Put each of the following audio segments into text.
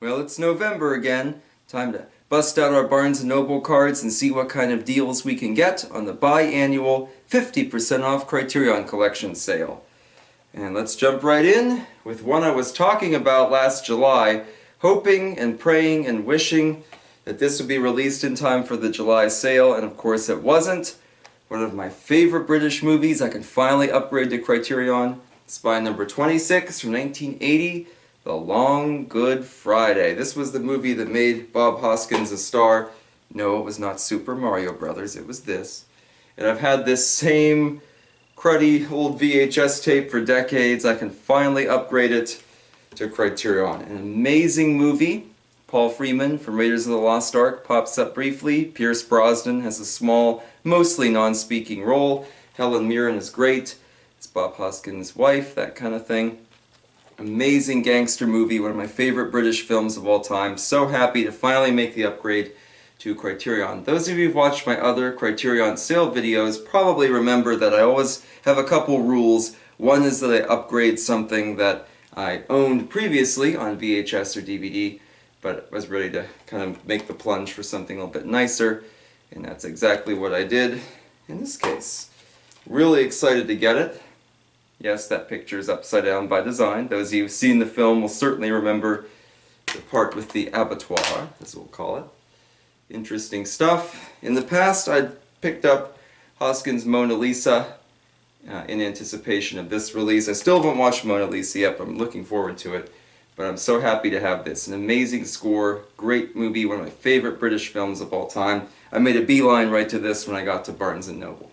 Well, it's November again. Time to bust out our Barnes& & Noble cards and see what kind of deals we can get on the biannual 50% off Criterion Collection sale. And let's jump right in with one I was talking about last July, hoping and praying and wishing that this would be released in time for the July sale, and of course it wasn't. One of my favorite British movies I can finally upgrade to Criterion. It's by number 26 from 1980. The Long Good Friday. This was the movie that made Bob Hoskins a star. No, it was not Super Mario Brothers, it was this. And I've had this same cruddy old VHS tape for decades. I can finally upgrade it to Criterion. An amazing movie. Paul Freeman from Raiders of the Lost Ark pops up briefly. Pierce Brosnan has a small, mostly non-speaking role. Helen Mirren is great. It's Bob Hoskins' wife, that kind of thing. Amazing gangster movie, one of my favorite British films of all time. So happy to finally make the upgrade to Criterion. Those of you who've watched my other Criterion sale videos probably remember that I always have a couple rules. One is that I upgrade something that I owned previously on VHS or DVD, but was ready to kind of make the plunge for something a little bit nicer, and that's exactly what I did in this case. Really excited to get it. Yes, that picture is upside down by design. Those of you who've seen the film will certainly remember the part with the abattoir, as we'll call it. Interesting stuff. In the past, I'd picked up Hoskins' Mona Lisa in anticipation of this release. I still haven't watched Mona Lisa yet, but I'm looking forward to it. But I'm so happy to have this. An amazing score, great movie, one of my favorite British films of all time. I made a beeline right to this when I got to Barnes & Noble.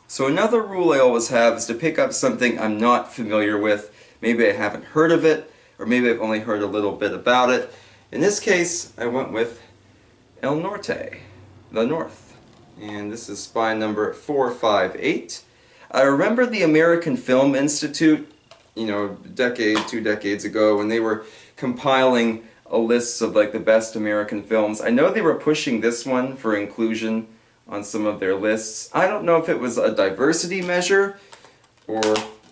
So another rule I always have is to pick up something I'm not familiar with. Maybe I haven't heard of it, or maybe I've only heard a little bit about it. In this case, I went with El Norte, The North. And this is spine number 458. I remember the American Film Institute, you know, a decade, 2 decades ago, when they were compiling a list of like the best American films. I know they were pushing this one for inclusion on some of their lists. I don't know if it was a diversity measure or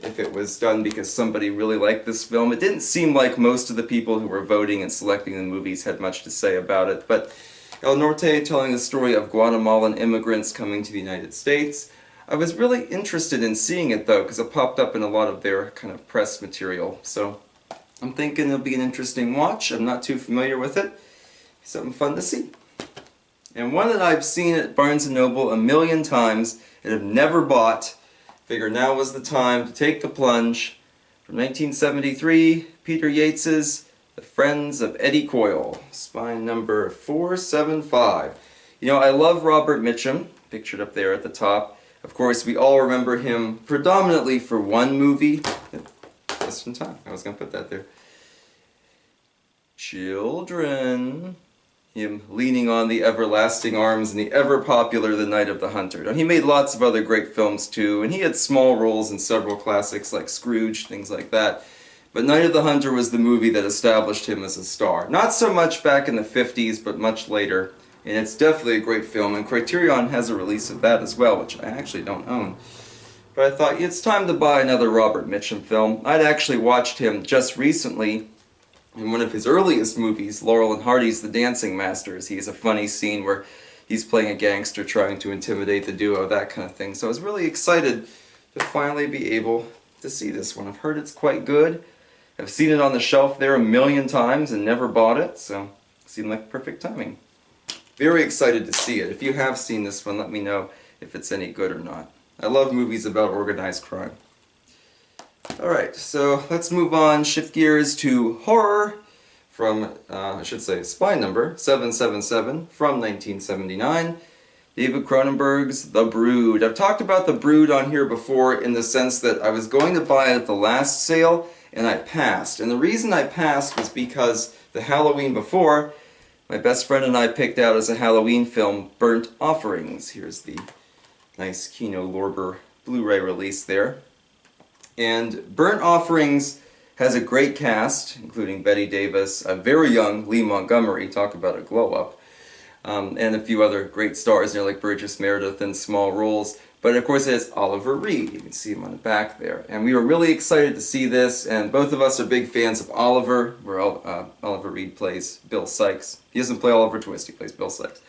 if it was done because somebody really liked this film. It didn't seem like most of the people who were voting and selecting the movies had much to say about it, but El Norte, telling the story of Guatemalan immigrants coming to the United States. I was really interested in seeing it though, because it popped up in a lot of their kind of press material, so I'm thinking it'll be an interesting watch. I'm not too familiar with it. Something fun to see. And one that I've seen at Barnes & Noble a million times and have never bought. Figure now was the time to take the plunge. From 1973, Peter Yates's The Friends of Eddie Coil, spine number 475. You know, I love Robert Mitchum, pictured up there at the top. Of course, we all remember him predominantly for one movie. Just in time, I was going to put that there. Children. Him leaning on the everlasting arms and the ever-popular The Night of the Hunter. Now, he made lots of other great films too, and he had small roles in several classics like Scrooge, things like that. But Night of the Hunter was the movie that established him as a star. Not so much back in the 50s, but much later. And it's definitely a great film, and Criterion has a release of that as well, which I actually don't own. But I thought, it's time to buy another Robert Mitchum film. I'd actually watched him just recently in one of his earliest movies, Laurel and Hardy's The Dancing Masters. He has a funny scene where he's playing a gangster trying to intimidate the duo, that kind of thing. So I was really excited to finally be able to see this one. I've heard it's quite good. I've seen it on the shelf there a million times and never bought it, so it seemed like perfect timing. Very excited to see it. If you have seen this one, let me know if it's any good or not. I love movies about organized crime. Alright, so let's move on, shift gears to horror from, I should say, spine number 777 from 1979. David Cronenberg's The Brood. I've talked about The Brood on here before in the sense that I was going to buy it at the last sale and I passed. And the reason I passed was because the Halloween before, my best friend and I picked out as a Halloween film Burnt Offerings. Here's the nice Kino Lorber Blu-ray release there. And Burnt Offerings has a great cast, including Bette Davis, a very young Lee Montgomery, talk about a glow-up, and a few other great stars there like Burgess Meredith in small roles. But of course it has Oliver Reed. You can see him on the back there. And we were really excited to see this, and both of us are big fans of Oliver, where Oliver Reed plays Bill Sikes. He doesn't play Oliver Twist, he plays Bill Sikes.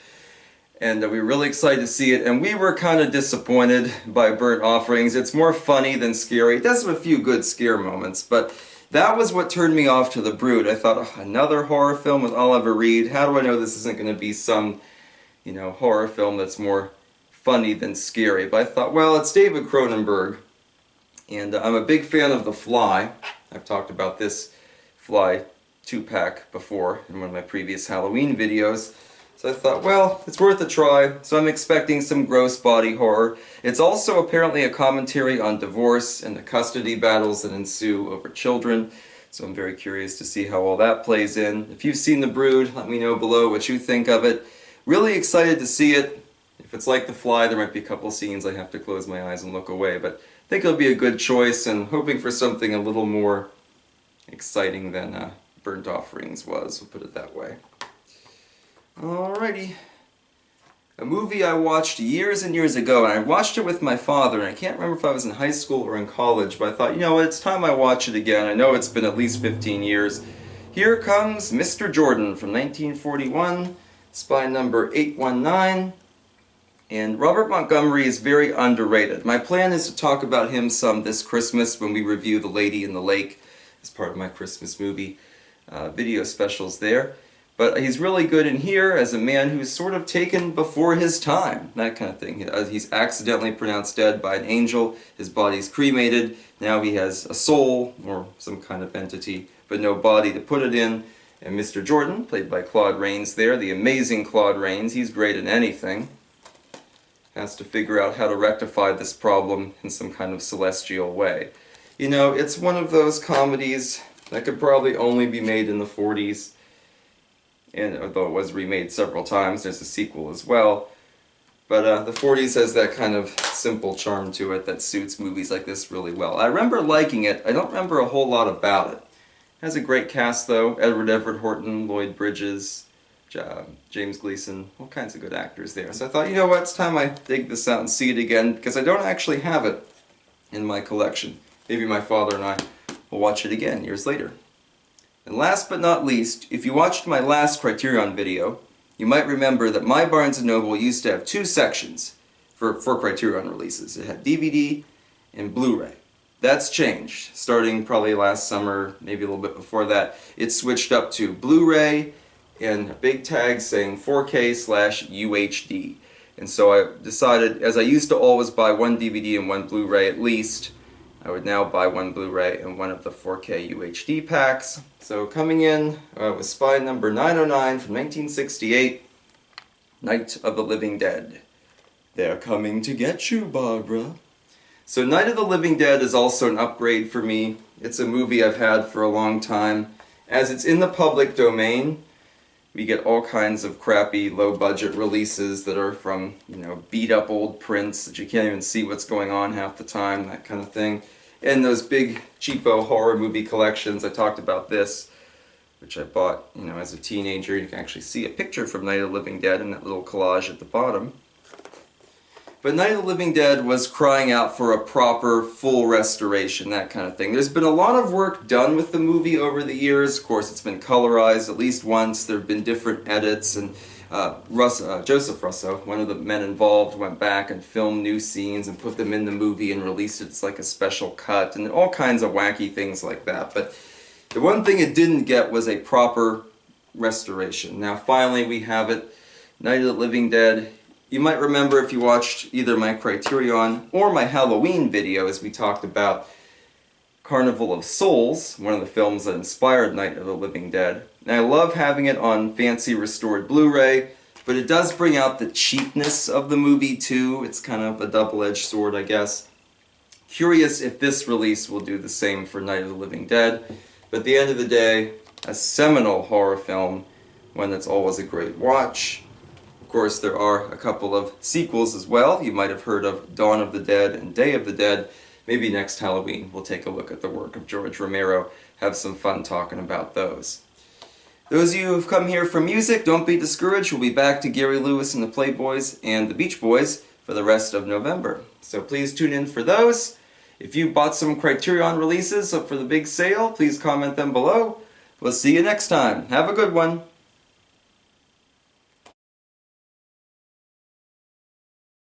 And we were really excited to see it, and we were kind of disappointed by Burnt Offerings. It's more funny than scary. It does have a few good scare moments, but that was what turned me off to The Brood. I thought, oh, another horror film with Oliver Reed? How do I know this isn't going to be some, horror film that's more funny than scary? But I thought, well, it's David Cronenberg, and I'm a big fan of The Fly. I've talked about this Fly 2-pack before in one of my previous Halloween videos. So I thought, well, it's worth a try, so I'm expecting some gross body horror. It's also apparently a commentary on divorce and the custody battles that ensue over children, so I'm very curious to see how all that plays in. If you've seen The Brood, let me know below what you think of it. Really excited to see it. If it's like The Fly, there might be a couple scenes I have to close my eyes and look away, but I think it'll be a good choice, and hoping for something a little more exciting than Burnt Offerings was, we'll put it that way. Alrighty. A movie I watched years and years ago, and I watched it with my father, and I can't remember if I was in high school or in college, but I thought, you know what, it's time I watch it again. I know it's been at least 15 years. Here comes Mr. Jordan from 1941, spy number 819, and Robert Montgomery is very underrated. My plan is to talk about him some this Christmas when we review The Lady in the Lake as part of my Christmas movie video specials there. But he's really good in here as a man who's sort of taken before his time, that kind of thing. He's accidentally pronounced dead by an angel, his body's cremated, now he has a soul, or some kind of entity, but no body to put it in. And Mr. Jordan, played by Claude Rains there, the amazing Claude Rains, he's great in anything, has to figure out how to rectify this problem in some kind of celestial way. You know, it's one of those comedies that could probably only be made in the 40s. And although it was remade several times, there's a sequel as well. But the 40s has that kind of simple charm to it that suits movies like this really well. I remember liking it. I don't remember a whole lot about it. It has a great cast though. Everett Horton, Lloyd Bridges, James Gleason, all kinds of good actors there. So I thought, you know what, it's time I dig this out and see it again, because I don't actually have it in my collection. Maybe my father and I will watch it again years later. And last but not least, if you watched my last Criterion video, you might remember that my Barnes & Noble used to have two sections for Criterion releases. It had DVD and Blu-ray. That's changed. Starting probably last summer, maybe a little bit before that, it switched up to Blu-ray and a big tag saying 4K/UHD. And so I decided, as I used to always buy one DVD and one Blu-ray at least, I would now buy one Blu-ray and one of the 4K UHD packs. So coming in was spy number 909 from 1968, Night of the Living Dead. They're coming to get you, Barbara. So Night of the Living Dead is also an upgrade for me. It's a movie I've had for a long time. As it's in the public domain, we get all kinds of crappy, low-budget releases that are from, beat-up old prints that you can't even see what's going on half the time, that kind of thing. And those big, cheapo horror movie collections. I talked about this, which I bought, as a teenager. You can actually see a picture from Night of the Living Dead in that little collage at the bottom. But Night of the Living Dead was crying out for a proper, full restoration, that kind of thing. There's been a lot of work done with the movie over the years. Of course, it's been colorized at least once. There have been different edits, and Joseph Russo, one of the men involved, went back and filmed new scenes and put them in the movie and released it as like a special cut, and all kinds of wacky things like that. But the one thing it didn't get was a proper restoration. Now finally we have it. Night of the Living Dead. You might remember if you watched either my Criterion or my Halloween video, as we talked about Carnival of Souls, one of the films that inspired Night of the Living Dead. And I love having it on fancy restored Blu-ray, but it does bring out the cheapness of the movie too. It's kind of a double-edged sword, I guess. Curious if this release will do the same for Night of the Living Dead. But at the end of the day, a seminal horror film, one that's always a great watch. Of course, there are a couple of sequels as well. You might have heard of Dawn of the Dead and Day of the Dead. Maybe next Halloween we'll take a look at the work of George Romero, have some fun talking about those. Those of you who've come here for music, don't be discouraged. We'll be back to Gary Lewis and the Playboys and the Beach Boys for the rest of November. So please tune in for those. If you bought some Criterion releases for the big sale, please comment them below. We'll see you next time. Have a good one.